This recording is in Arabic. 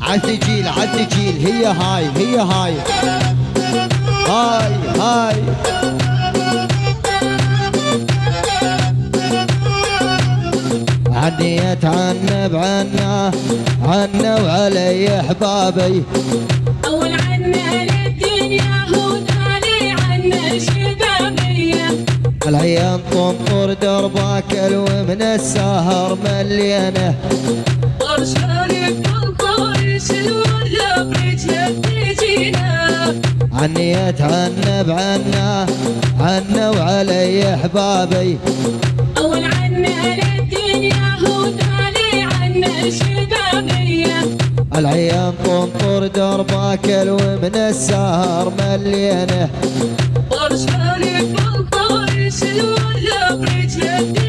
عالثقيل عالثقيل، هي هاي هي هاي هاي هاي. عني اتعنب عنا عنا وعلي احبابي، اول عنا للدنيا وتالي عنا الشبابية. العيان تنطر دربك ومن السهر مليانه، ورشالك تنطر سلوى برجلك تجينا. عني اتعنب عنا وعلي احبابي، اول عنا للدنيا وتالي عنا الشبابية. العيان تنطر دربك ومن السهر مليانه، ورشالك تنطر سلوى برجلك